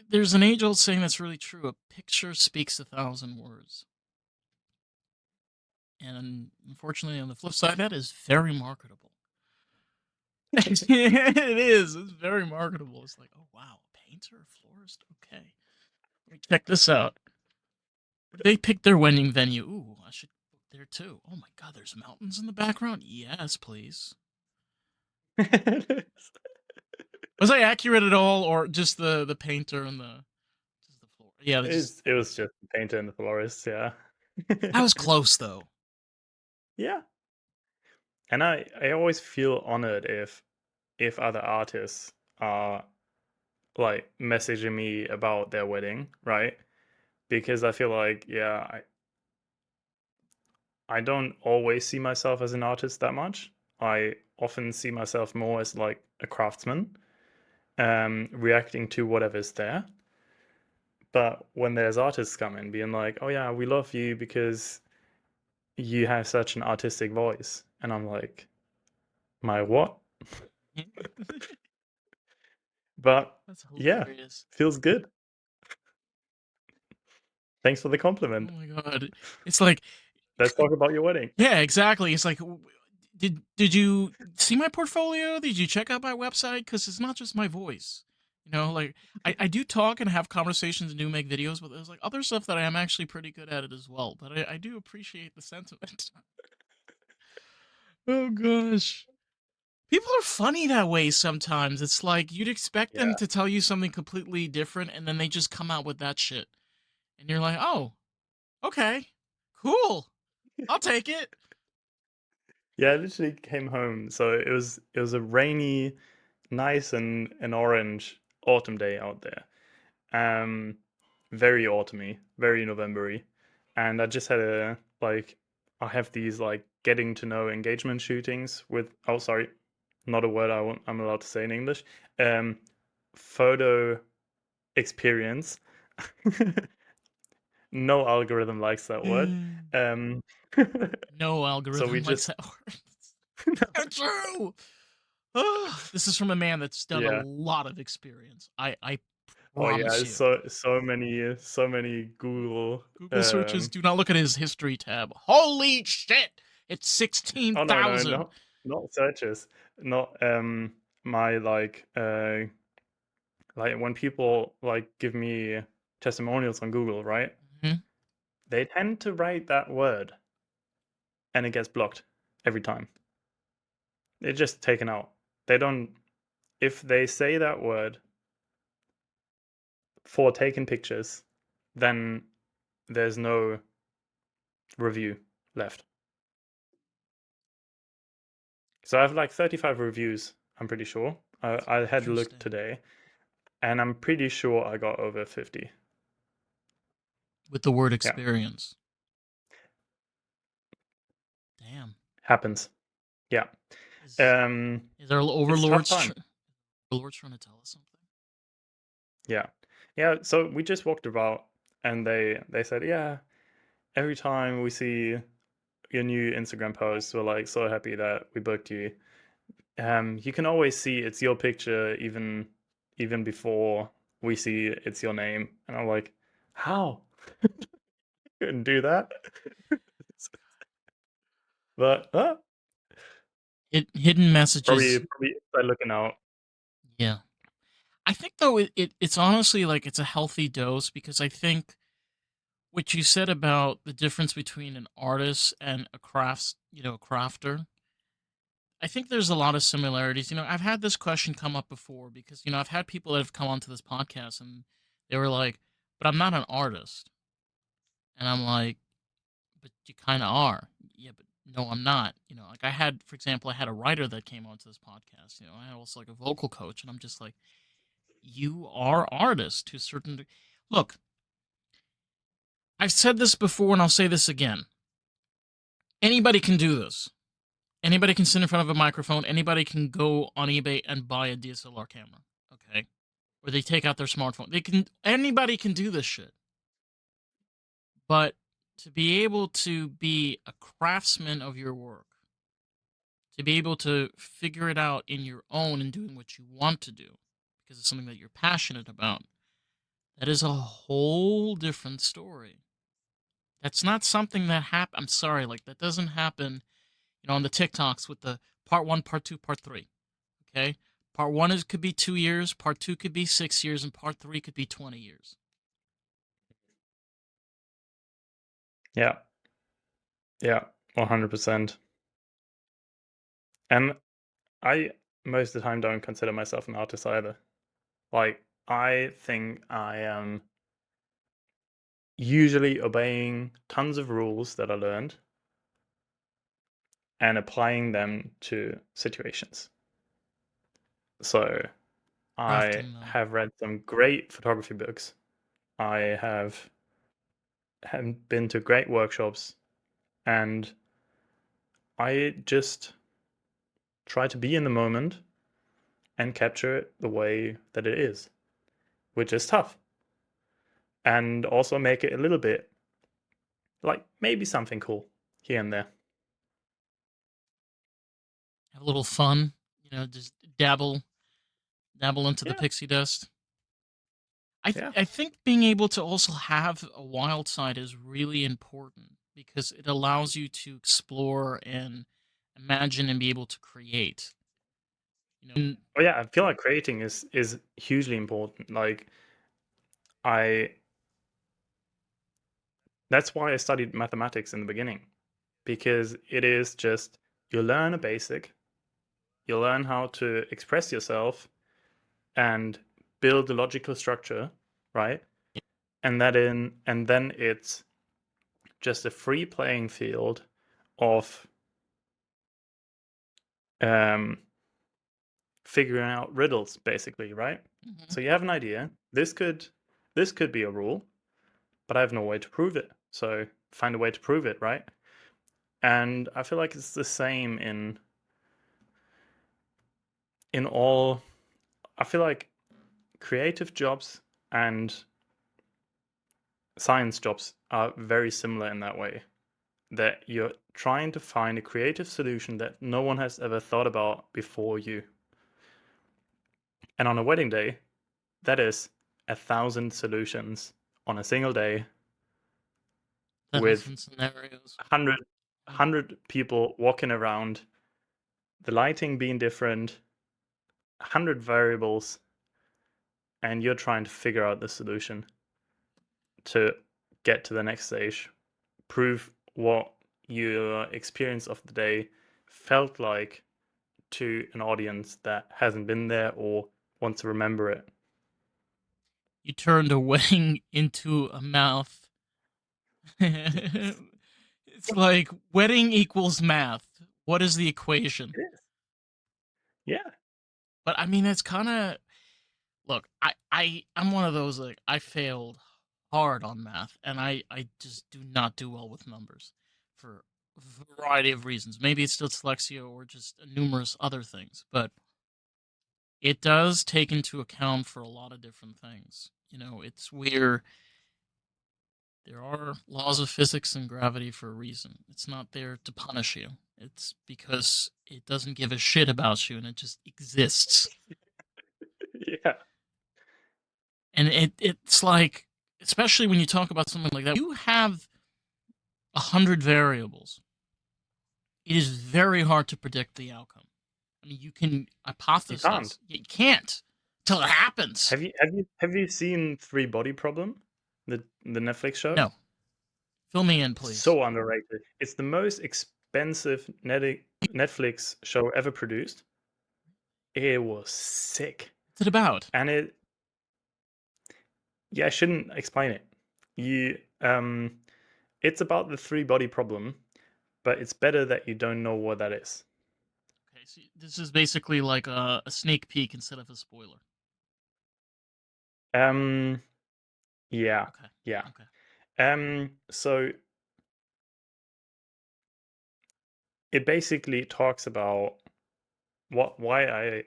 there's an age old saying that's really true. A picture speaks 1,000 words. And unfortunately, on the flip side, that is very marketable. It is. It's very marketable. It's like, oh, wow, painter, florist. Okay. Let me check this out. They picked their wedding venue. Ooh, I should book there too. Oh my God, there's mountains in the background. Yes, please. Was I accurate at all, or just the painter and the just the floor? Yeah, they just. It was just the painter and the florist, yeah. I was close though. Yeah, and I always feel honored if other artists are like messaging me about their wedding, right? Because I feel like, yeah, I don't always see myself as an artist that much. I often see myself more as like a craftsman, reacting to whatever's there. But when there's artists come in being like, oh yeah, we love you because you have such an artistic voice. And I'm like, my what? But That's yeah, hilarious. feels good. Thanks for the Oh compliment. my God. It's like, Let's talk about your wedding. yeah, exactly. It's like, did you see my portfolio? Did you check out my website? Because it's not just my voice. Like I do talk and have conversations and do make videos, but there's like other stuff that I am actually pretty good at it as well. But I do appreciate the sentiment. Oh gosh. People are funny that way sometimes. It's like you'd expect them Yeah. to tell you something completely different and then they just come out with that shit. And you're like, "Oh, okay. Cool. I'll take it." Yeah, I literally came home. So it was a rainy, nice and orange autumn day out there. Um, very autumny, very Novembery. And I just had I have these like getting to know engagement shootings with, oh, sorry, not a word I'm allowed to say in English. Um, photo experience. No algorithm likes that word. Um, No so we algorithm likes just, that word. It's true. This is from a man that's done a yeah. lot of experience. I Oh yeah, promise it's you. so many Google. Google searches. Do not look at his history tab. Holy shit! It's sixteen Oh no, no, thousand. not searches, not my like Like when people like give me testimonials on Google, right? Mhm. They tend to write that word and it gets blocked every time. It's just taken out. They don't, if they say that word for taking pictures, then there's no review left. So I have like 35 reviews, I'm pretty sure. I had a look Interesting. today, and I'm pretty sure I got over 50. With the word Yeah, experience. Damn. happens. Yeah. Is Um, is our it's a tough time. overlords trying to tell us something? Yeah. Yeah, so we just walked about and they said, "Yeah, every time we see your new Instagram post, we're like so happy that we booked you. You can always see it's your picture even before we see it's your name." And I'm like, "How? Couldn't do that." But Hidden probably messages. probably start looking out. Yeah. I think though it's honestly like it's a healthy dose because I think what you said about the difference between an artist and a crafter. I think there's a lot of similarities. I've had this question come up before because I've had people that have come onto this podcast and they were like, "But I'm not an artist," and I'm like, "But you kind of are." Yeah, but no, I'm not. Like for example, I had a writer that came onto this podcast. I had also like a vocal coach, and I'm just like, you are artist to a certain. Look, I've said this before, and I'll say this again. Anybody can do this. Anybody can sit in front of a microphone. Anybody can go on eBay and buy a DSLR camera. Okay, or they take out their smartphone. Anybody can do this shit. But to be able to be a craftsman of your work, to be able to figure it out in your own and doing what you want to do because it's something that you're passionate about, that is a whole different story. That's not something that happen. I'm sorry, like that doesn't happen, on the TikToks with the part 1, part 2, part 3. Okay? Part 1 could be 2 years, part 2 could be 6 years, and part 3 could be 20 years. Yeah. Yeah. 100%. And I most of the time don't consider myself an artist either. Like I think I am usually obeying tons of rules that I learned and applying them to situations. So I Crafting them. have read some great photography books. I have been to great workshops, and I just try to be in the moment and capture it the way that it is, which is tough. And also make it a little bit like maybe something cool here and there. Have a little fun, just dabble into the Yeah, pixie dust. yeah. I think being able to also have a wild side is really important because it allows you to explore and imagine and be able to create. And Oh yeah, I feel like creating is hugely important. Like I that's why I studied mathematics in the beginning, because it is just you learn a basic, you learn how to express yourself and build a logical structure, right? And then it's just a free playing field of um, figuring out riddles, basically, right? Mhm. So you have an idea. This could be a rule, but I have no way to prove it. So find a way to prove it, right? And I feel like it's the same in all. I feel like creative jobs and science jobs are very similar in that way. That you're trying to find a creative solution that no one has ever thought about before you. And on a wedding day, that is 1,000 solutions on a single day with thousand scenarios. 100 people walking around, the lighting being different, 100 variables, and you're trying to figure out the solution to get to the next stage, prove what your experience of the day felt like to an audience that hasn't been there or wants to remember it. You turned a wedding into a mouth. Yes, It's like wedding equals math. What is the equation? it is. Yeah, But I mean, it's kind of look. I'm one of those like I failed hard on math, and I just do not do well with numbers for a variety of reasons. Maybe it's dyslexia or just numerous other things, but it does take into account for a lot of different things. You know, it's where there are laws of physics and gravity for a reason. It's not there to punish you. It's because it doesn't give a shit about you and it just exists. yeah, And it's like, especially when you talk about something like that, you have 100 variables. It is very hard to predict the outcome. I mean, you can you can't. hypothesize. You can't till it happens. Have you seen Three Body Problem, the Netflix show? No, fill me in, please. So underrated. It's the most expensive Netflix show ever produced. It was sick, What's it about? and it yeah, I shouldn't explain it. You it's about the three body problem, but it's better that you don't know what that is. Okay, so this is basically like a sneak peek instead of a spoiler. Um, yeah, Okay, yeah. okay. So it basically talks about why I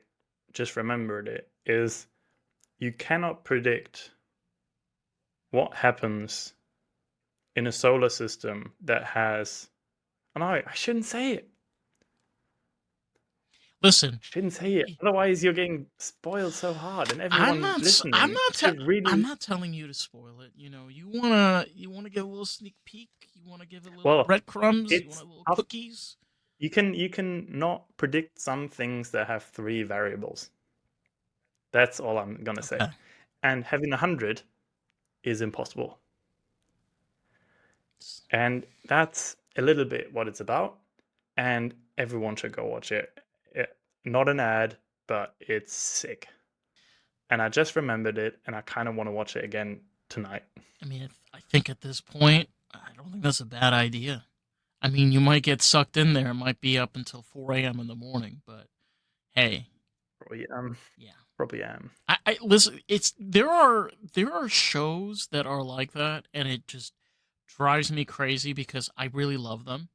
just remembered it is you cannot predict what happens in a solar system that has. Oh, no, I shouldn't say it. Listen, Shouldn't say it. Otherwise, you're getting spoiled so hard, and I'm everyone not. I'm listening not. should I'm really. not telling you to spoil it. You know, you wanna get a little sneak peek. You wanna give a little Well, breadcrumbs. You want it's a little tough. cookies. You can not predict some things that have three variables. That's all I'm gonna say. Okay. And having 100 is impossible. And that's a little bit what it's about. And everyone should go watch it. Not an ad, but it's sick. And I just remembered it, and I kind of want to watch it again tonight. I mean, I think at this point, I don't think that's a bad idea. I mean, you might get sucked in there. It might be up until 4 a.m. in the morning, but hey, Probably yeah. probably am. I listen. It's there are shows that are like that, and it just drives me crazy because I really love them.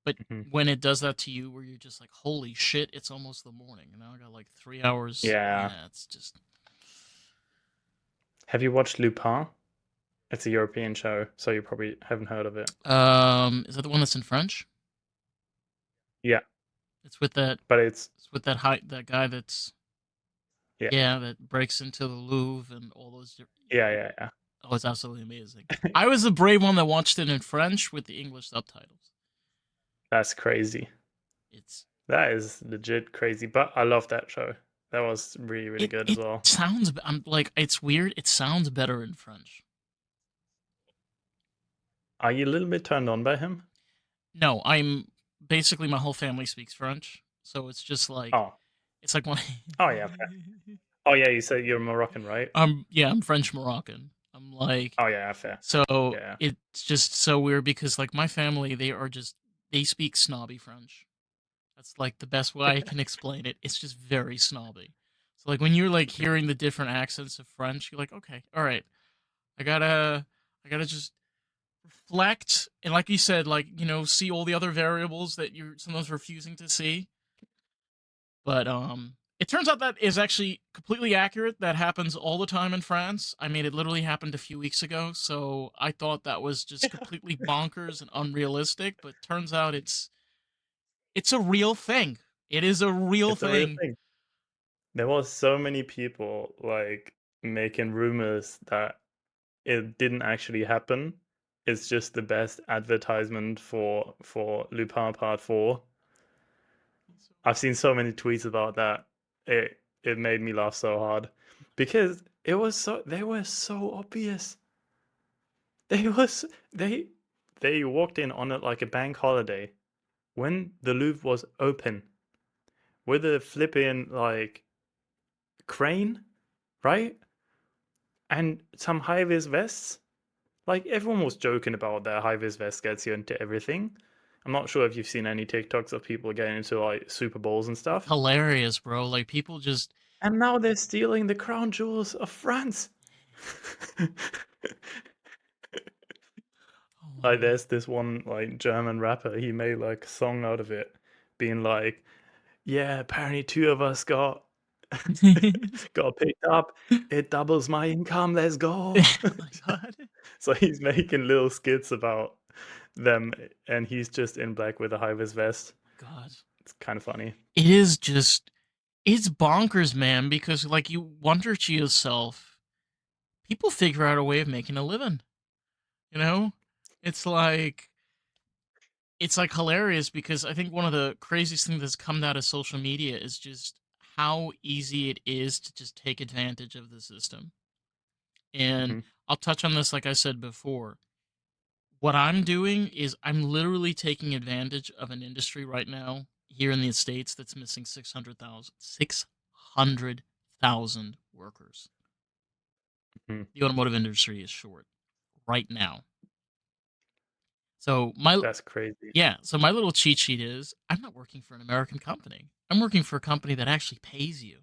But Hmm. when it does that to you, where you're just like, "Holy shit! It's almost the morning, and now I got like 3 hours." Yeah. Yeah, it's just Have you watched Lupin? It's a European show, so you probably haven't heard of it. Is that the one that's in French? Yeah, It's with that. but it's It's with that guy that's yeah, yeah that breaks into the Louvre and all those. yeah. Oh, it's absolutely amazing. I was the brave one that watched it in French with the English subtitles. That's crazy. It's That is legit crazy, but I love that show. That was really, really it good as it well. sounds. I'm like it's weird. It sounds better in French. Are you a little bit turned on by him? No, I'm basically my whole family speaks French, so it's just like Oh, it's like when oh yeah, fair. Oh yeah, you said you're Moroccan, right? I'm French Moroccan. I'm like Oh yeah, fair. so Yeah. it's just so weird because like my family they speak snobby French. That's like the best way I can explain it. It's just very snobby. So like when you're like hearing the different accents of French, you're like, okay, all right, I gotta I gotta just reflect and like you said, like see all the other variables that you're sometimes refusing to see. But it turns out that is actually completely accurate. That happens all the time in France. I mean, it literally happened a few weeks ago, so I thought that was just completely bonkers and unrealistic. But turns out it's a real thing. It is a real It's a real thing. thing. There was so many people like making rumors that it didn't actually happen. It's just the best advertisement for Lupin Part 4. I've seen so many tweets about that. It made me laugh so hard because they were so obvious. They was they walked in on it like a bank holiday when the Louvre was open with a flipping like crane, right? And some high vis vests. Like everyone was joking about that high vis vest gets you into everything. I'm not sure if you've seen any TikToks of people getting into like Super Bowls and It's stuff. hilarious, bro. Like people just And now they're stealing the crown jewels of France. oh Like my there's this one like German rapper, he made like a song out of it, being like, yeah, apparently two of us got god. got picked up. It doubles my income. Let's go. Oh my god. So he's making little skits about them, and he's just in black with a high vis vest. Oh my god. It's kind of funny. It is just it's bonkers, man, because like you wonder to yourself, people figure out a way of making a living, you know? It's like it's like hilarious because I think one of the craziest things that's come out of social media is just how easy it is to just take advantage of the system. And Hmm. I'll touch on this like I said before. What I'm doing is I'm literally taking advantage of an industry right now here in the States that's missing 600,000 workers. Hmm. The automotive industry is short right now. So my That's crazy. yeah, so my little cheat sheet is I'm not working for an American company. I'm working for a company that actually pays you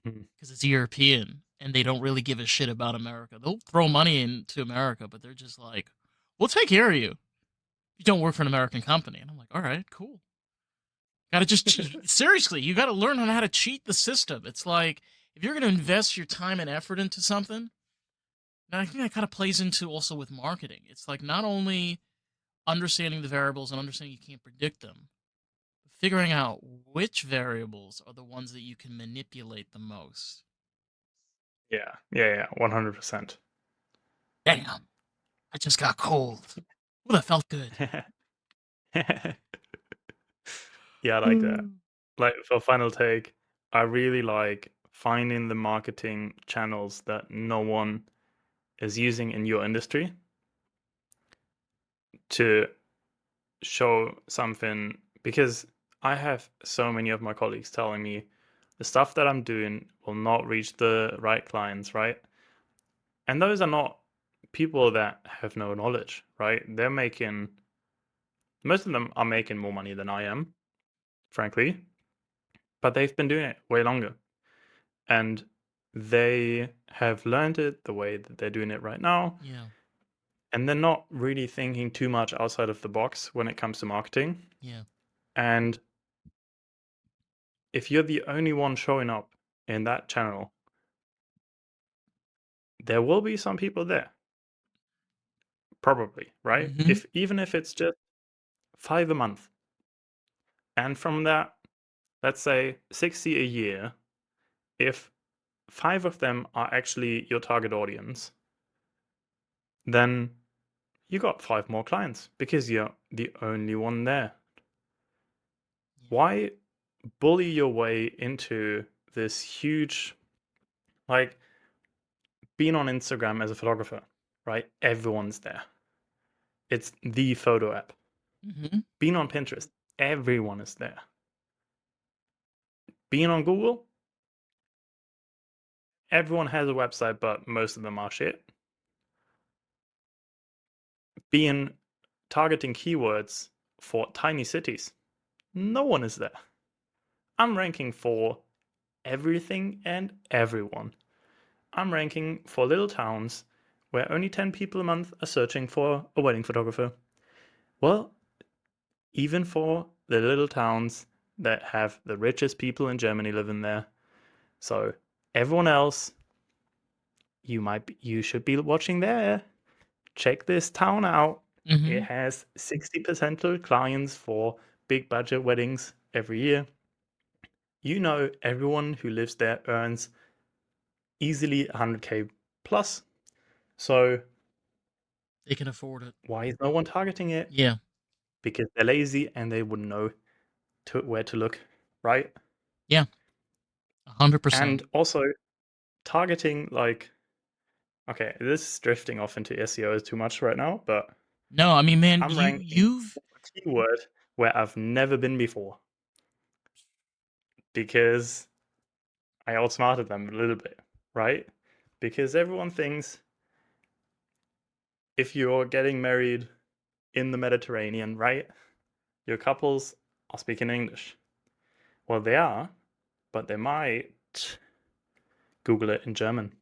Mhm. because it's European and they don't really give a shit about America. They'll throw money into America, but they're just like, "We'll take care of you. You don't work for an American company." And I'm like, "All right, cool." Gotta just seriously, you gotta learn on how to cheat the system. It's like if you're gonna invest your time and effort into something, and I think that kind of plays into also with marketing. It's like not only understanding the variables and understanding you can't predict them, but figuring out which variables are the ones that you can manipulate the most. Yeah, yeah, yeah, 100%. Damn, I just got cold. Well, that felt good. Yeah, I like that. Mm. Like for final take, I really like finding the marketing channels that no one is using in your industry to show something, because I have so many of my colleagues telling me the stuff that I'm doing will not reach the right clients, right? And those are not people that have no knowledge, right? Most of them are making more money than I am, frankly, but they've been doing it way longer. And they have learned it the way that they're doing it right now. Yeah, And they're not really thinking too much outside of the box when it comes to marketing. yeah. And if you're the only one showing up in that channel, there will be some people there, probably, right? Hmm. If even if it's just 5 a month, and from that, let's say 60 a year, if 5 of them are actually your target audience, then you got 5 more clients because you're the only one there. Yeah. Why bully your way into this huge, like, being on Instagram as a photographer, right? Everyone's there. It's the photo app. Hmm. Being on Pinterest, everyone is there. Being on Google, everyone has a website, but most of them are shit. Being targeting keywords for tiny cities, no one is there. I'm ranking for everything and everyone. I'm ranking for little towns where only 10 people a month are searching for a wedding photographer. Well, even for the little towns that have the richest people in Germany living there. So everyone else, you should be watching there. Check this town out. It Hmm. has 60% of clients for big budget weddings every year. You know, everyone who lives there earns easily 100K plus. So They can afford it. why is no one targeting it? Yeah. Because they're lazy and they wouldn't know where to look, right? Yeah. 100%. And also, targeting like okay, this is drifting off into SEO too much right now, but No, I mean, man, I'm you ranking you've for a keyword where I've never been before because I outsmarted them a little bit, right? Because everyone thinks if you're getting married in the Mediterranean, right? Your couples are speaking English. Well, they are, but they might Google it in German.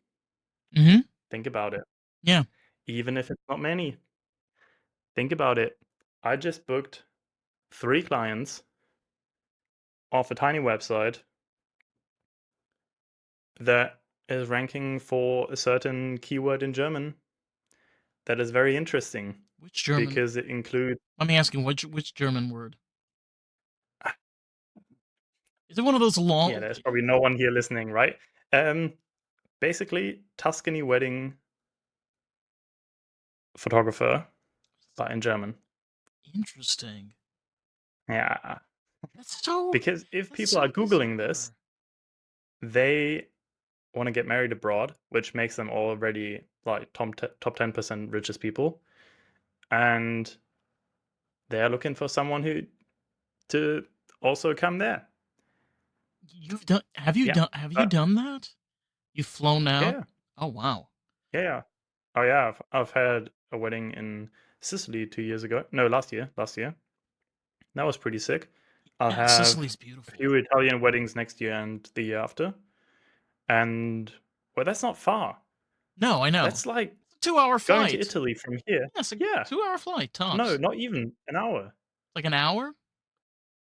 mhm, Think about it. yeah. Even if it's not many, think about it. I just booked 3 clients off a tiny website that is ranking for a certain keyword in German that is very interesting Which German because it includes let me ask you, which German word? Is it one of those yeah, long there's probably no one here listening, right? Um, basically, Tuscany wedding photographer, but in German. interesting. Yeah, That's so because if that's people are so Googling this, bizarre. they want to get married abroad, which makes them already like top 10% richest people, and they are looking for someone who to also come there. You've done Yeah, have you but done that? You've flown out? yeah, Oh, wow. yeah, yeah. Oh yeah, I've had a wedding in Sicily 2 years ago. No, last year. That was pretty sick. I'll Yeah, have Sicily's a beautiful. few Italian weddings next year and the year after. And well, that's not far. No, I know. That's like It's a 2-hour going to flight. Italy from here. Yeah, it's a Yeah. 2-hour flight, No, tops. not even an hour. Like an hour?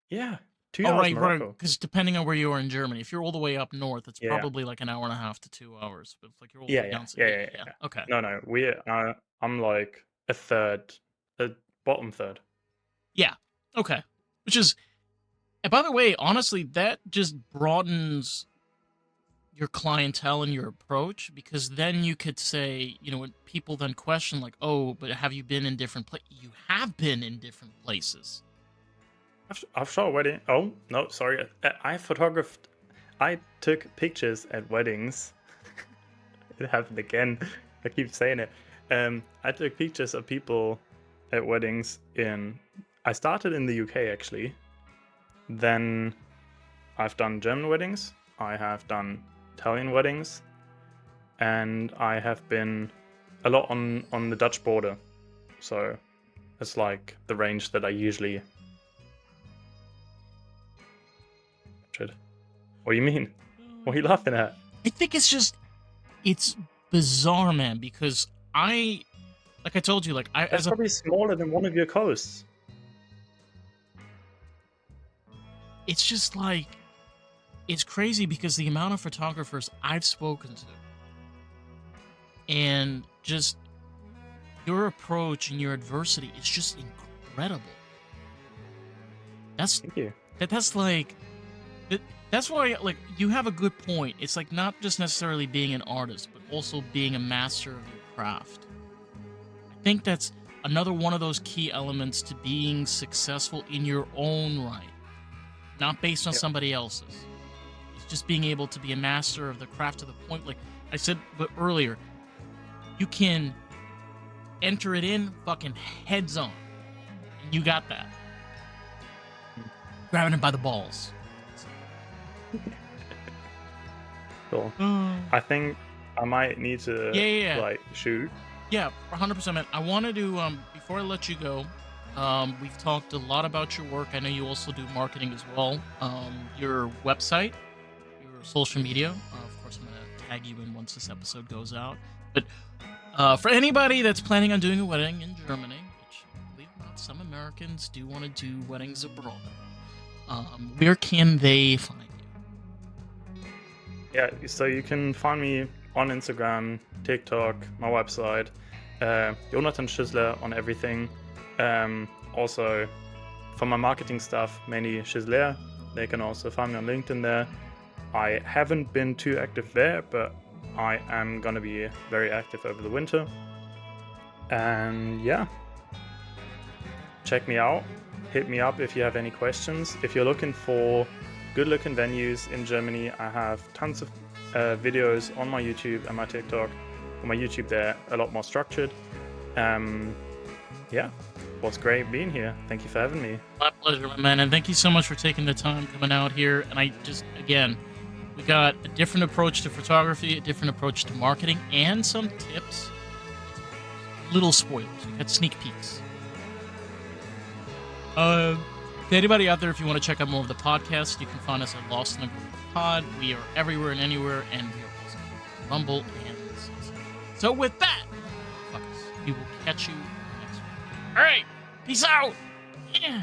Yeah. Two Oh, hours right, Morocco. because depending on where you are in Germany, if you're all the way up north, it's Yeah. probably like an hour and a half to 2 hours, but if, like, you're all the Yeah, way yeah, down s yeah, yeah, yeah, yeah, yeah, yeah. okay. No, no, I'm like a third, a bottom third. Yeah, okay. Which is and by the way, honestly, that just broadens your clientele and your approach because then you could say, when people then question like, "Oh, but have you been in different you have been in different places." I've shot a wedding. Oh no, sorry. I photographed. I took pictures at weddings. It happened again. I keep saying it. I took pictures of people at weddings in. I started in the UK actually. Then I've done German weddings. I have done Italian weddings, and I have been a lot on the Dutch border. So it's like the range that I usually should. What do you mean? What are you laughing at? I think it's bizarre, man, because like I told you, like I That's as a probably smaller than one of your coasts. it's just like it's crazy because the amount of photographers I've spoken to and just your approach and your adversity is just incredible. That's Thank you. that's like that, that's why like you have a good point. It's like not just necessarily being an artist, but also being a master of your craft. I think that's another one of those key elements to being successful in your own right, not based on Yeah. somebody else's. It's just being able to be a master of the craft to the point, like I said but earlier, you can enter it in fucking heads on. And you got that. Grabbing it by the balls. Cool. Uh, I think I might need to yeah, yeah, yeah. like shoot. Yeah, 100%, man. I wanted to, before I let you go, we've talked a lot about your work. I know you also do marketing as well. Your website, your social media. Of course, I'm going to tag you in once this episode goes out. But for anybody that's planning on doing a wedding in Germany, which, believe it or not, some Americans do want to do weddings abroad, where can they find you? Yeah, so you can find me on Instagram, TikTok, my website, Jonathan Schuessler on everything. Also, for my marketing stuff, mainly Schuessler. They can also find me on LinkedIn there. I haven't been too active there, but I am gonna be very active over the winter. And yeah, check me out. Hit me up if you have any questions. If you're looking for good looking venues in Germany, I have tons of videos on my YouTube and my TikTok. On my YouTube, they're a lot more structured. Um, yeah, was great being here. Thank you for having me. My pleasure, my man. And thank you so much for taking the time coming out here. And I just, again, we got a different approach to photography, a different approach to marketing, and some tips. Little spoilers. We got sneak peeks. To anybody out there, if you want to check out more of the podcast, you can find us at Lost in the Group Pod. We are everywhere and anywhere, and we are also on Rumble and Spotify. So with that, fuckers, we will catch you next week. All right, peace out. Yeah.